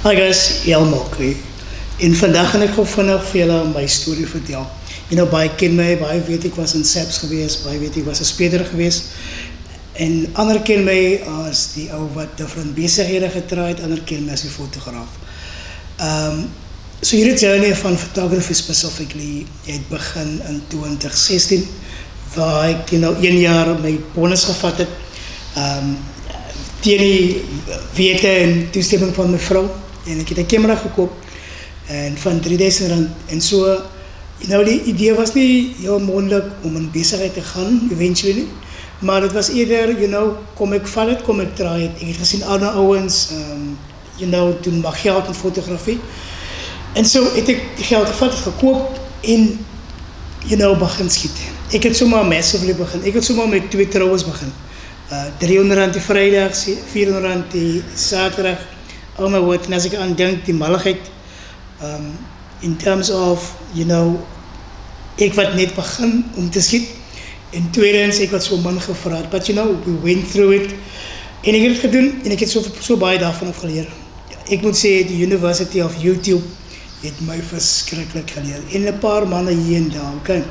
Hi guys, Jan Mokri. En vandag gaan ek gou vinnig vir julle my storie vertel. Baie ken my, baie weet ek was in SAPS gewees, baie weet ek was 'n speler gewees. En ander ken my as die ou wat different besighede getraai het, ander ken my as die fotograaf. So hierdie journey van photography specifically, het begin in 2016, waar ek 1 jaar my bonus gevat het, teen die wete en toestemming van my vrou, en ek het 'n camera gekoop, en van R3000, en so, die idee was nie heel moontlik om in besigheid te gaan, eventually, maar het was eerder, kom ek vat het, kom ek draai het. Ek het gesien ander ouens, doen maar geld met fotografie. En so het ek die geld gevat, gekoop en, begin skiet. Ek het sommer massively begin. Ek het sommer met 2 trouwens begin. R300 die Vrydag, R400 die Saterdag. Oh my word, en as ek aan dink, die malligheid, in terms of, ek wat net begin om te skiet, en tweedens, ek wat so min gevraad, but we went through it, en ek het het gedoen, en ek het so baie daarvan afgeleer. Ek moet sê, die University of YouTube het my verskriklik geleer, en 'n paar maande hier en daar, okay.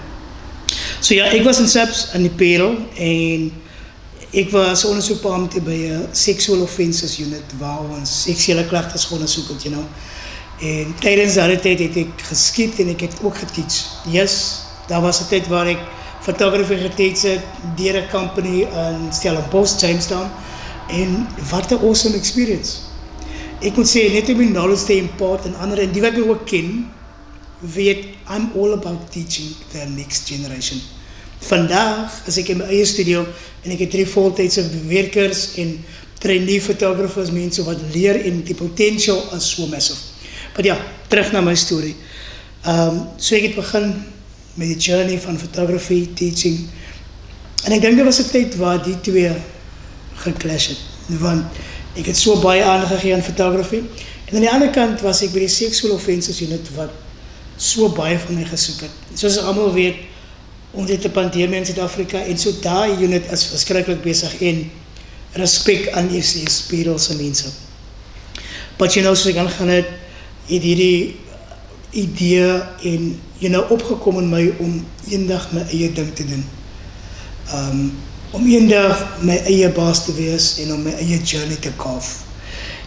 So ja, ek was in SAPS in die Parel, en ek was ondersoekbeampte by 'n sexual offences unit, waar ons seksuele klagtes ondersoek het, En tydens daardie tyd het ek geskiet en ek het ook geteach. Yes, daar was 'n tyd waar ek photography geteach het, deur 'n company in Stellenbosch, Jamestown, en wat 'n awesome experience. Ek moet sê, net om die knowledge te impart en ander, en die wat my ook ken, weet, I'm all about teaching the next generation. Vandaag, as ek in my eie studio, en ek het 3 voltydse werkers en trainee photographers, mense wat leer en die potential is so massive. Maar ja, terug na my story. So ek het begin met die journey van photography, teaching, en ek dink dit was 'n tyd waar die twee geclash het, want ek het so baie aandag gegee aan photography, en aan die ander kant was ek by die sexual offences unit wat so baie van my gesoek het. Soos almal weet, ons het 'n pandemie in Suid-Afrika, en so daai unit is verskriklik besig, en respek aan FCS Parelse mense. But soos ek aangaan het hierdie idee en, opgekom in my om eendag my eie ding te doen. Om eendag my eie baas te wees en om my eie journey te kaaf.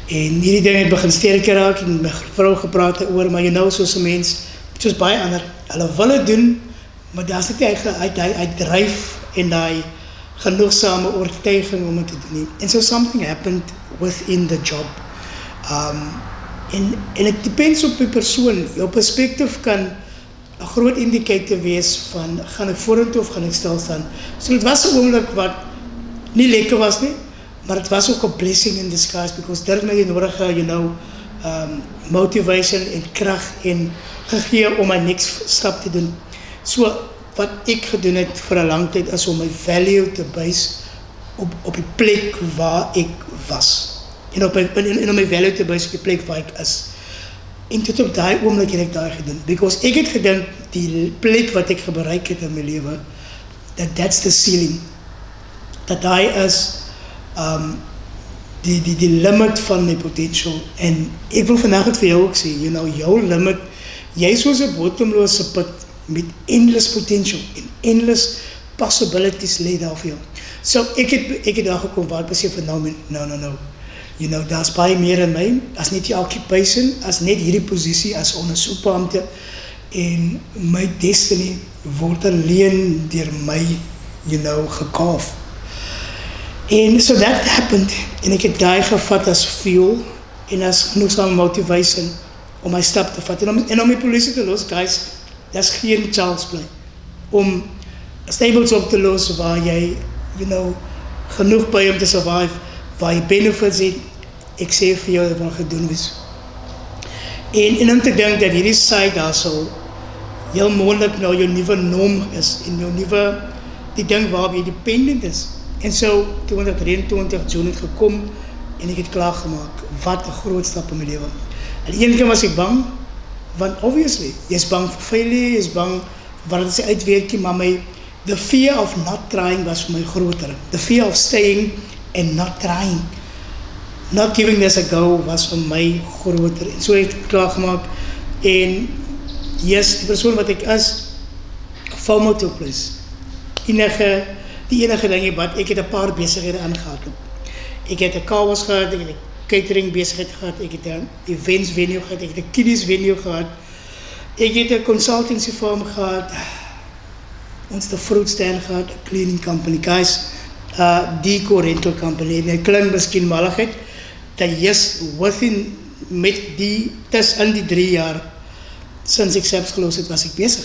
En hierdie ding het begin sterker raak en met my vrou gepraat oor, maar soos 'n mens, soos baie ander, hulle wil het doen, maar daar is net hy dryf en die genoegsame oortuiging om het te doen. And so something happened within the job. En het depends op die persoon. Jou perspectief kan 'n groot indicator wees van, gaan ek vorentoe of gaan ek stil staan. So het was 'n oomblik wat nie lekker was nie, maar het was ook 'n blessing in disguise, because dit het my die nodige, motivation en krag en gegee om my next stap te doen. So, wat ek gedoen het vir 'n lang tyd is om my value te base op die plek waar ek was. En om my value te base op die plek waar ek is. En tot op daai oomblik het ek daai gedoen. Because ek het gedink, die plek wat ek bereik het in my lewe, that's the ceiling. Dat daai is die limit van my potential. En ek wil vandag het vir jou ook sê, jou limit, jy is soos 'n bottomlose put met endless potential en endless possibilities lê daar vir jou. So ek het daar gekom waar ek besef van no. Daar's baie meer in my, as net die occupation, as net hierdie posisie as ondersoekbeampte, en my destiny word alleen deur my, gekaaf. En so that happened, en ek het daai gevat as fuel, en as genoegsame motivation, om my stap te vat, en om die polisie te los, guys, dat is geen child's play, om 'n stable job te los, waar jy, genoeg by om te survive, waar jy benefits het, ek sê vir jou, dat wat gedoen is. En om te dink dat hierdie side daar sal heel moontlik nou jou nuwe norm is, en jou nuwe, die ding waarop jy dependent is. En so, 2023 June het gekom, en ek het klaargemaak, wat 'n groot stap in my lewe. Aan die ene kant was ek bang, want obviously, jy is bang vir failure, jy is bang, wat het sy uitwerking, maar the fear of not trying was vir my groter. The fear of staying and not trying not giving this a go was vir my groter. En so het ek klaargemaak. En yes, die persoon wat ek is, val my toe plus. Die enige ding wat ek het 'n paar besighede aangehardloop. Ek het 'n kawos gehad, ek het 'n catering besigheid gehad, ek het 'n events venue gehad, ek het 'n kiddies venue gehad, ek het 'n consultancy firm gehad, ons het 'n fruit stand gehad, 'n cleaning company, guys, decor rental company, en dit klink miskien malligheid, dat yes, within met die, tussen die 3 jaar, sinds ek SAPS gelos het, was ek besig.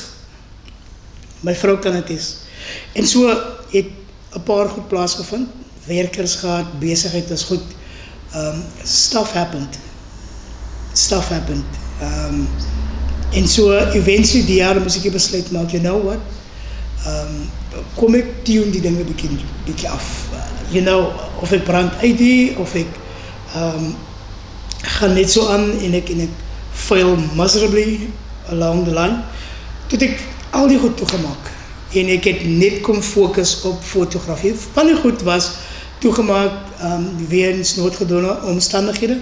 My vrou kan het is. En so het 'n paar goed plaasgevind, werkers gehad, besigheid is goed, stuff happened. En so eventually die jare moes ek besluit maak, you know what, kom ek tune die dinge bietjie af, you know, of ek brand uit die, of ek gaan net so aan en ek fail miserably along the line, toe ek al die goed toegemaak, en ek het net kom fokus op fotografie. Van die goed was toegemaak weens noodgedwonge omstandighede,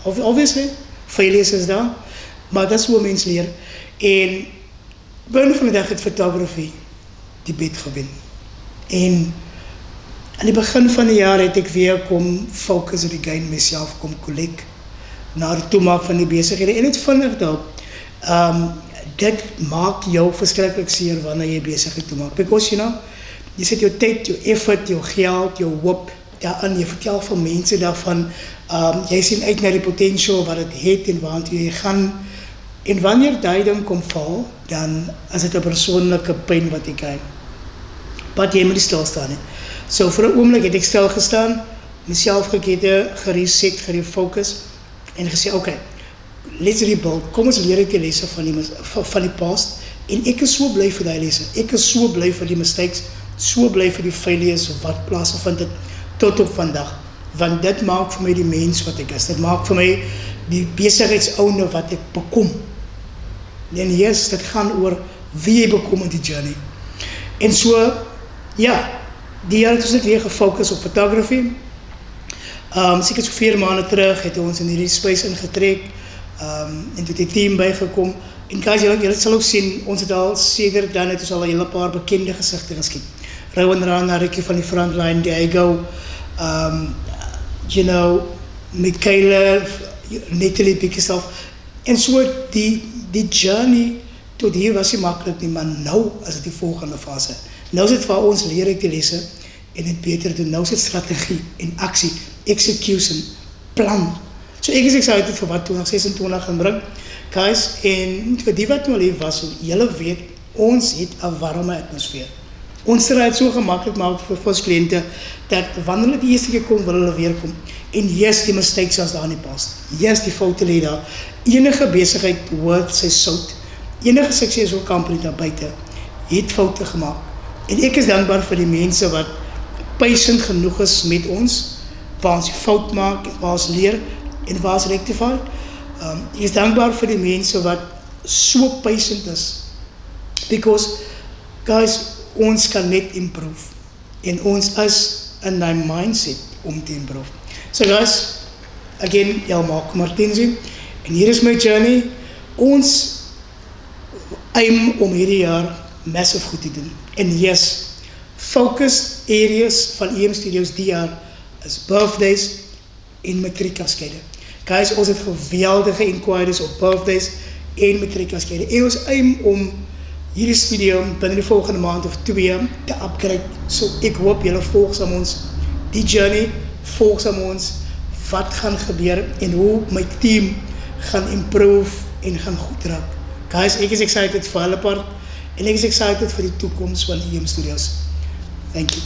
obviously, failures is daar, maar dat is hoe mens leer. En binne van die dag het fotografie die bed gewen. En aan die begin van die jaar het ek weer kom focus op die game, myself kom collect, na die toemaak van die besighede, en het vinnig daarop, dit maak jou verskriklik seer wanneer jy besigheid toemaak, because you know, jy sit jou tyd, jou effort, jou geld, jou hoop daarin, jy vertel van mense daarvan, jy sien uit na die potential wat het het en waartoe jy gaan, en wanneer die ding kom val, dan is dit 'n persoonlike pyn wat ek kry. Wat jy moet nie stilstaan nie. So vir 'n oomblik het ek stil gestaan, myself gekete, gereset, gerefocus, en gesê, okay, let's rebuild, kom ons leer uit die lesse van die past, en ek is so bly vir die lesse, ek is so bly vir die mistakes, so bly vir die failures, wat plaasgevind het, tot op vandag, want dit maak vir my die mens wat ek is, dit maak vir my die besigheidsouder wat ek bekom, en yes, dit gaan oor wie jy bekom in die journey, en so, ja, die jaar het ons net weer gefocus op fotografie, seker so 4 maande terug, het ons in hierdie space ingetrek, en toe die team bygekom, en guys, julle sal ook sien, ons het al sedert dan het ons al 'n hele paar bekende gesigte geskiet. Rowan Rana, Ricky van die Frontline, Diego, you know, Michaela, Natalie Bickerstaff, en so die journey tot hier was nie maklik nie, maar nou is dit die volgende fase. Nou is dit vir ons leer uit die lesse, en het beter doen, nou is dit strategie en aksie, execution, plan. So ek is excited vir wat 2026 gaan bring, guys, en vir die wat nou lief was, julle weet, ons het 'n warme atmosfeer. Ons sal dit so gemakkelijk maak vir ons kliënte, dat wanneer hulle die eerste keer kom, wil hulle weer kom. En yes, die mistakes as daar nie pas. Yes, die foute lê daar. Enige besigheid hoort sy sout. Enige succesvol company daar buite het foute gemaak. En ek is dankbaar vir die mense wat patient genoeg is met ons, waar ons fout maak, waar ons leer, en waar ons rectify. Ek is dankbaar vir die mense wat so patient is. Because, guys, ons kan net improve. En ons is in die mindset om te improve. So guys, again, Marco Martinzi, en hier is my journey. Ons aim om hierdie jaar massive goed te doen. En yes, focused areas van EM Studios die jaar is birthdays en matriekafskeide. Guys, ons het geweldige inquiries op birthdays en matriekafskeide. En ons aim om hierdie studio binne die volgende maand of 2 te upgrade. So ek hoop julle volg saam ons die journey, volg saam ons wat gaan gebeur en hoe my team gaan improve en gaan goed raak. Guys, ek is excited vir hulle part en ek is excited vir die toekoms van EM Studios. Thank you.